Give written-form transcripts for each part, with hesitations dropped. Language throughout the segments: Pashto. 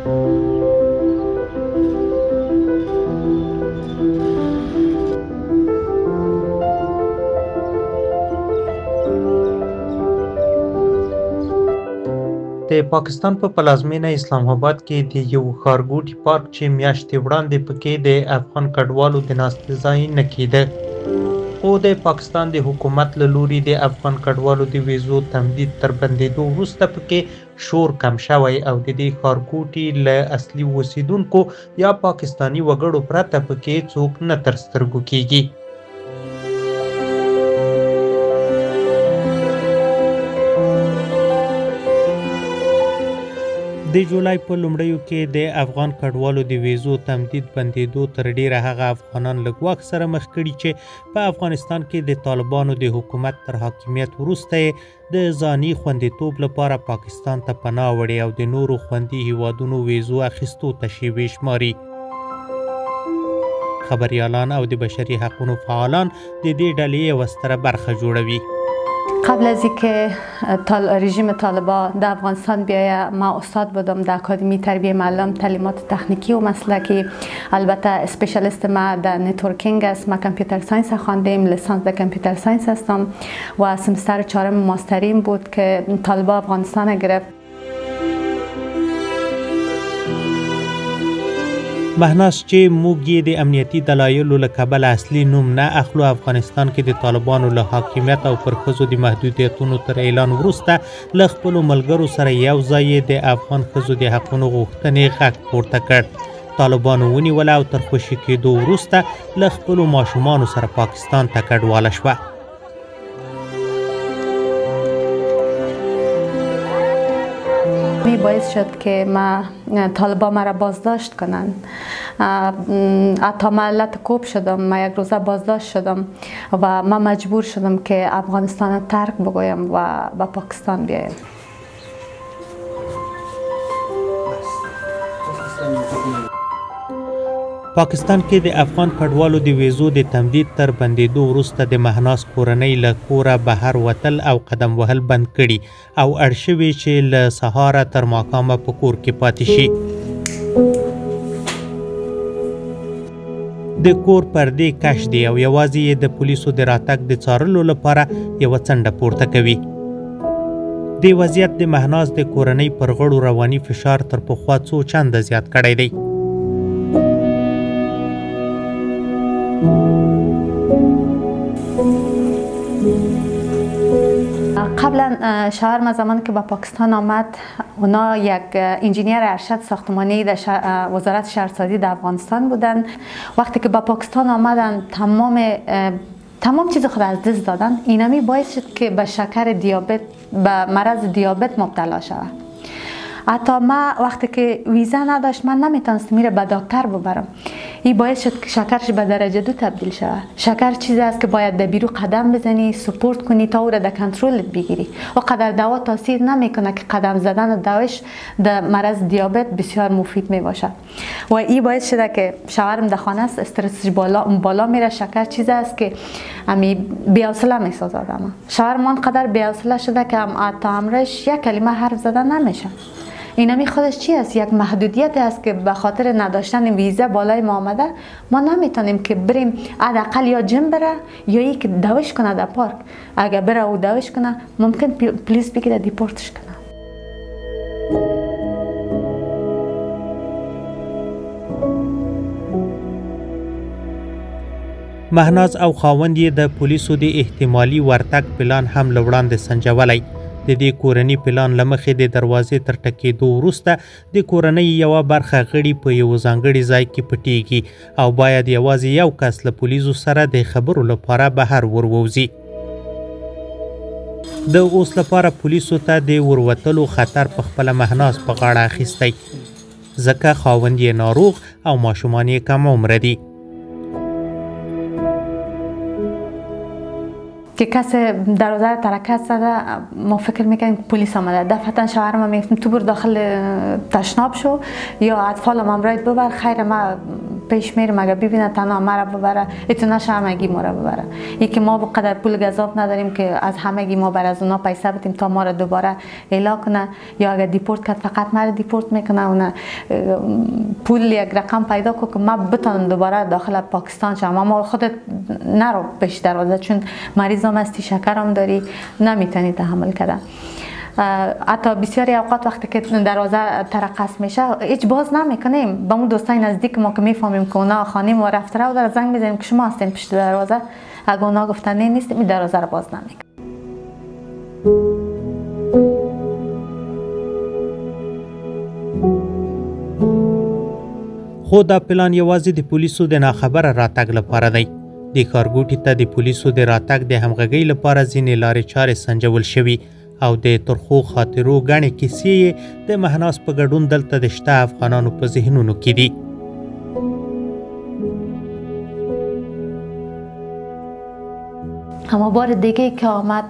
د پاکستان په پلازمینه اسلام آباد کې د یو ښارګوټي پارک چې میاشتې وړاندې پکې د افغان کډوالو د ناستې ځای نه کېده، خو د پاکستان د حکومت له لوري د افغان کډوالو د ویزو تمدید تر بندېدو وروسته پکې شور کم شوی او د دې ښارګوټي له اصلي اوسیدونکو یا پاکستاني وګړو پرته پکې څوک نه تر سترګو کېږي. د جولای په لومړیو کې د افغان کډوالو د ویزو تمدید بندېدو تر ډیره هغه افغانان له ګواښ سره مخ کړي چې په افغانستان کې د طالبانو د حکومت تر حاکمیت وروسته د ځاني خوندیتوب لپاره پاکستان ته پناه وړي او د نورو خوندي هیوادونو ویزو اخیستو ته شیوې شماري. خبریالان او د بشري حقوقو فعالان د دې ډلې یوه ستره برخه جوړوي. قبل از اینکه رژیم طالبان در افغانستان بیایه ما استاد بودم در اکادمی تربیت معلم تعلیمات تکنیکی و مسلکی. البته اسپیشالیست ما در نتورکینگ است. ما کامپیوتر ساینس خواندیم، لیسانس در کامپیوتر ساینس هستم و سمستر 4 ماستریم بود که طالبان افغانستان گرفت. مهناز چې موږ یې د امنیتي دلایلو له کبله اصلي نوم نه اخلو، افغانستان کې د طالبانو له حاکمیت او پر ښځو د محدودیتونو تر اعلان وروسته له خپلو ملګرو سره یو ځای د افغان ښځو د حقونو غوښتنې غږ پورته کړ. طالبانو ونیوله او تر خوشي کېدو وروسته له خپلو ماشومانو سره پاکستان ته کډواله شوه. باعث شد که ما طالبان مرا بازداشت کنند. حتی من لطکوب شدم، ما یک روزه بازداشت شدم و ما مجبور شدم که افغانستان ترک بگویم و به پاکستان بیایم. پاکستان کې د افغان کډوالو د ویزو د تمدید تر بندېدو وروسته د مهناز کورنۍ له کوره بهر وتل او قدم وهل بند کړي او اړ شوي چې له سهاره تر ماښامه په کور کې پاتې شي. د کور پردې کش دی او یوازې یې د پولیسو د راتګ د څارلو لپاره یوه څنډه پورته کوي. دې وضعیت د مهناز د کورنۍ پر غړو رواني فشار تر پخوا څو چنده زیات کړی دی. قبلا شوهرم زمانی که به پاکستان آمد، اونا یک انجینیر ارشد ساختمانی در وزارت شهرسازی در افغانستان بودن. وقتی که به پاکستان آمدن تمام چیز خود از دست دادن. اینمی باعث شد که به شکر دیابت، به مرض دیابت مبتلا شود. حتی ما وقتی که ویزا نداشت من نمیتونستم میره به دکتر ببرم. این باعث شد که شکرش به درجه 2 تبدیل شود. شکر چیزی است که باید در بیرو قدم بزنی، سپورت کنی تا او را در کنترلت بگیری. و قدر دوا تاثیر نمیکنه که قدم زدن دواش در مرض دیابت بسیار مفید می باشد. و این باعث شده که شوهرم در خانه است، استرسش بالا میره. شکر چیزی است که امی بی‌حوصله میسازد. اما شوهرم آنقدر بی‌حوصله شده که حتی امرش یک کلمه حرف زدن نمیشه. اینمی خودش چی است؟ یک محدودیت است که به خاطر نداشتن ویزا بالای ما آمده. ما نمیتونیم که بریم حداقل یا جیم بره یا یک دوش کنه در پارک. اگر بره او دوش کنه ممکن پلیس بگیره دیپورتش کنه. مهناز او خاوند یې د پولیسو د احتمالي ورتګ پلان هم له وړاندې سنجولی. د دې کورني پلان له مخې د دروازې تر ټکېدو وروسته د کورنۍ یوه برخه غړي په یو ځانګړي ځای کې پټېږي او باید یوازې یو کس له پولیسو سره د خبرو لپاره بهر ورووځي. د اوس لپاره پولیسو ته د وروتلو خطر په خپله مهناز په غاړه اخیستی، ځکه خاوند یې ناروغ او ماشومان یې کم عمره دي. که کسی دروازه ترکت زده ما فکر میکنیم پلیس آمده. دفعتا شوهرم میگفتم تو بر داخل تشناب شو یا اطفالم امرایت ببر. خیر ما پیش میرم اگر ببینه تنها ما را ببره اتنا همگی ما را ببره. ای که ما بقدر پول گزاف نداریم که از همگی ما بر از اونا پیسه بدیم تا ما را دوباره اعلا کنه، یا اگر دیپورت کرد فقط ما را دیپورت میکنه اون پول یک رقم پیدا کنه که ما بتونم دوباره داخل پاکستان شم. اما خودت نرو پیش دروازه، چون مریض هم هستی، شکر هم داری، نمیتونی تحمل کردن. حتی بسیاری اوقات وقتی که دروازه ترقص میشه هیچ باز نمیکنیم، با اون دوستای نزدیک ما که میفهمیم که اونا خانه ما رفته و در زنگ میزنیم که شما هستین پشت دروازه، اگه اونا گفتن نه نیستیم این دروازه رو باز نمیکنیم. خو دا پلان یوازې د پولیسو د ناخبره راتګ لپاره دی. د ښارګوټي ته د پولیسو د راتګ د همغږۍ لپاره ځینې لارې چارې سنجول شوي او د ترخو خاطرو ګڼې کیسې یې د مهناز په ګډون دلته د شته افغانانو په ذهنونو کې دي. اما بار دیگه که آمد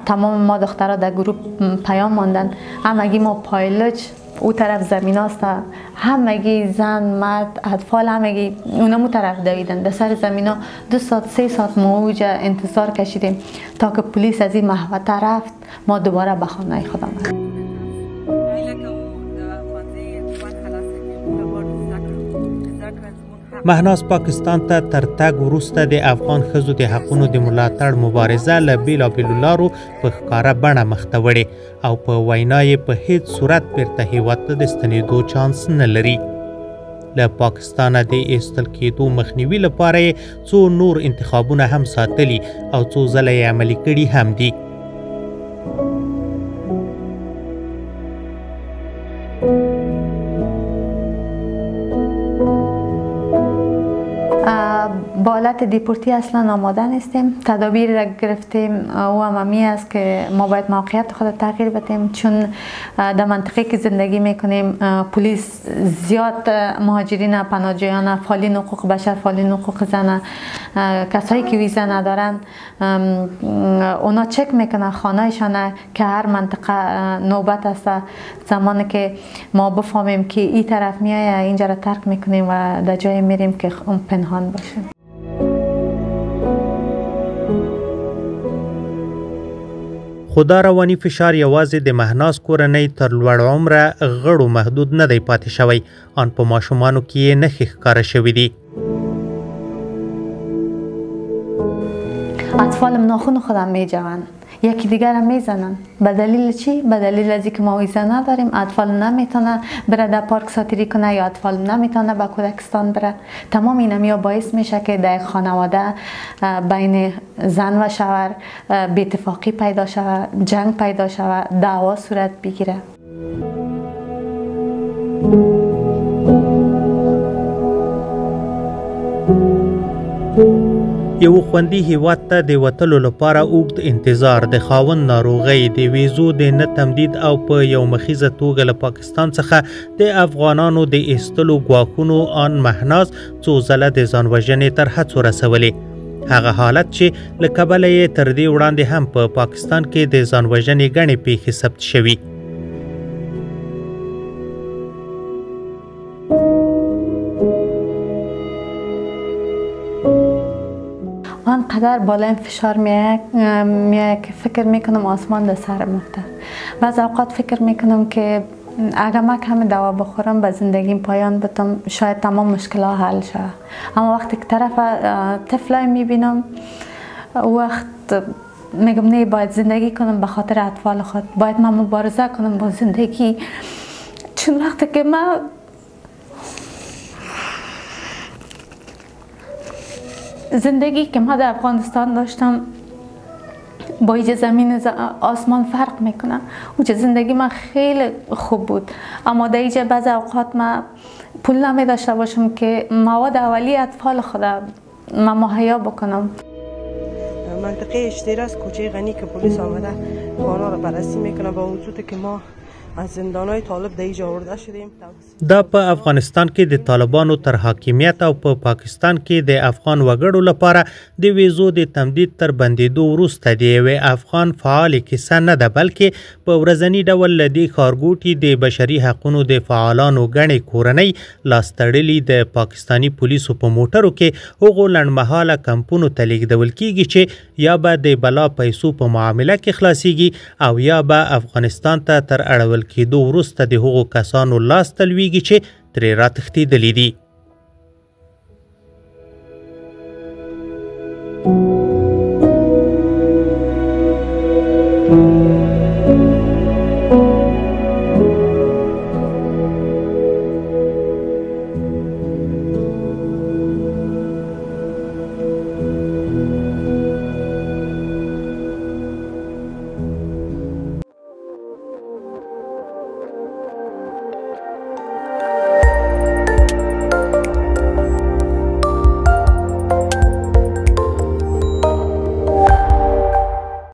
تمام ما دخترها در گروه پیام ماندن، همگی ما پایلوچ او طرف زمین هاست، همگی زن مرد اطفال همگی اونا مو طرف دویدن در سر زمین ها. 2 ساعت 3 ساعت ما اوجا انتظار کشیدیم تا که پلیس از این محوطه رفت ما دوباره به خانه خودم رفتیم. مهناز پاکستان ته تر تګ وروسته د افغان ښځو د حقونو د ملاتړ مبارزه له بیلابیلو لارو په ښکاره بڼه مخته وړې او په وینا یې په هیڅ صورت بیرته هیواد ته د ستنېدو چانس نه لري. له پاکستانه د ایستل کېدو مخنیوي لپاره یې څو نور انتخابونه هم ساتلي او څو ځله یې عملي کړي هم دي. با حالت دیپورتی اصلا آماده نیستیم. تدابیر را گرفتیم و همی است که ما باید موقعیت خود تغییر بدیم، چون در منطقه که زندگی میکنیم پلیس زیاد مهاجرین پناهجویان فعالین حقوق بشر، فعالین حقوق زن، کسایی که ویزا ندارن اونا چک میکنن خانهشان که هر منطقه نوبت است. زمانی که ما بفهمیم که این طرف میایه اینجا را ترک میکنیم و در جای میریم که اون پنهان باشه. خو دا رواني فشار یوازې د مهناز کورنۍ تر لوړ عمره غړو محدود نه دی پاتې شوی، آن په ماشومانو کې یې نښې ښکاره شوي دي. اطفالم ناخون خودم میجوند، یکی دیگر هم میزنن. به دلیل چی؟ به دلیل از اینکه ما ویزا نداریم، اطفال نمیتونه بره در پارک ساتیری کنه یا اطفال نمیتونه به کودکستان بره. تمام اینم باعث میشه که در خانواده بین زن و شوهر بی اتفاقی پیدا شود، جنگ پیدا شود، دعوا صورت بگیره. یو خوندي هیواد ته د وتلو لپاره اوږد انتظار، د خاوند ناروغۍ، د ویزو د نه تمدید او په یو مخیزه توګه له پاکستان څخه د افغانانو د ایستلو ګواښونو آن مهناز څو ځله د ځان وژنې تر هڅو رسولې. هغه حالت چې له کبله یې تر دې وړاندې هم په پاکستان کې د ځان وژنې ګڼې پیښې ثبت شوي. آنقدر بالا فشار میاد که فکر میکنم آسمان در سرم میفته. بعض اوقات فکر میکنم که اگر من کم دوا بخورم به زندگیم پایان بدم شاید تمام مشکلات حل شد. اما وقتی که طرف طفلای میبینم وقت میگم نه، باید زندگی کنم به خاطر اطفال خود، باید من مبارزه کنم با زندگی. چون وقتی که من زندگی که ما در افغانستان داشتم با اینجا زمین آسمان فرق میکنه. اونجا زندگی من خیلی خوب بود، اما در اینجا بعض اوقات من پول نمی داشته باشم که مواد اولیه اطفال خودم من مهیا بکنم. منطقه اشتیر است، کوچه غنی که پلیس آمده خانه را بررسی میکنه با وجود که ما از زندانهای طالب د اینجا آورده شدیم. دا په افغانستان کې د طالبانو تر حاکمیت او په پاکستان کې د افغان وګړو لپاره د ویزو د تمدید تر بندیدو وروسته د یوې افغان فعال کیسه نه ده، بلکې په ورځني ډول له دې ښارګوټي د بشري حقونو د فعالانو ګڼې کورنۍ لاستړلي د پاکستاني پولیسو په موټرو کې هغو لنډمهاله کمپونو ته لیږدول کیږي چې یا به د بلا پیسو په معامله کې خلاصیږي او یا به افغانستان ته تر اړول کېدو وروسته د هغو کسانو لاس ته لویږي چې ترې راتښتېدلي دي.